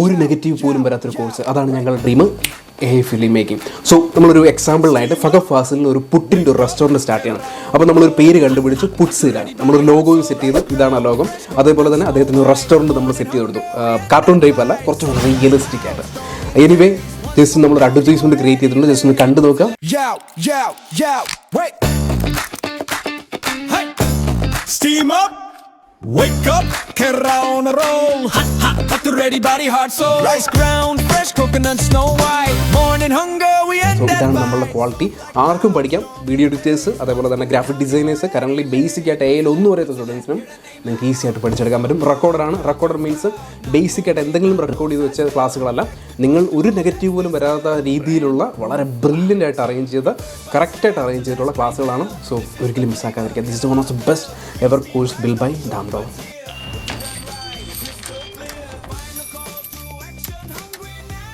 ഒരു നെഗറ്റീവ് പോലും വരാത്തൊരു കോഴ്സ്. അതാണ് ഞങ്ങളുടെ dream, AI film making. So നമ്മളൊരു എക്സാമ്പിളിനായിട്ട് ഫഗഫ് ഫാസിലിന് ഒരു പുട്ടിൻ്റെ ഒരു റെസ്റ്റോറൻറ്റ് സ്റ്റാർട്ട് ചെയ്യണം. അപ്പോൾ നമ്മളൊരു പേര് കണ്ടുപിടിച്ച് പുട്സിലാണ് നമ്മളൊരു ലോഗോയും സെറ്റ് ചെയ്ത്, ഇതാണ് ആ ലോഗം. അതേപോലെ തന്നെ അദ്ദേഹത്തിന് ഒരു റെസ്റ്റോറൻറ്റ് നമ്മൾ സെറ്റ് ചെയ്ത് കൊടുത്തു. കാർട്ടൂൺ ടൈപ്പ് അല്ല, കുറച്ചുകൂടി റിയലിസ്റ്റിക് ആയിട്ട്. എനിവേ ജസ്റ്റ് നമ്മളൊരു അഡ്വർടൈസ്മെൻറ്റ് ക്രിയേറ്റ് ചെയ്തിട്ടുണ്ട്, ജസ്റ്റ് ഒന്ന് കണ്ടു നോക്കാം. Steam up, wake up, get on a roll. Hot, hot, hot, ready, body, heart, soul. Rice ground, fresh coconut, snow white. Morning hunger, we end that. ഇതാണ് നമ്മളുടെ quality. ആർക്കും പഠിക്കാം. Video editors, അതേപോലെ തന്നെ ഗ്രാഫിക് ഡിസൈനേഴ്സ്, കറൻറ്റ്ലി ബേസിക് ആയിട്ട് AI ഒന്നും അറിയാത്ത സ്റ്റുഡൻസിനും നിങ്ങൾക്ക് ഈസി ആയിട്ട് പഠിച്ചെടുക്കാൻ പറ്റും. റെക്കോർഡറാണ്. റെക്കോർഡർ മീൻസ് ബേസിക് ആയിട്ട് എന്തെങ്കിലും റെക്കോർഡ് ചെയ്ത് വെച്ച ക്ലാസ്സുകളല്ല, നിങ്ങൾ ഒരു നെഗറ്റീവ് പോലും വരാത്ത രീതിയിലുള്ള വളരെ ബ്രില്യൻ്റ് ആയിട്ട് അറേഞ്ച് ചെയ്ത, കറക്റ്റായിട്ട് അറേഞ്ച് ചെയ്തിട്ടുള്ള ക്ലാസ്സുകളാണ്. സോ ഒരിക്കലും മിസ്സാക്കാതിരിക്കുക. This is one of the best ever course build by Damdoc.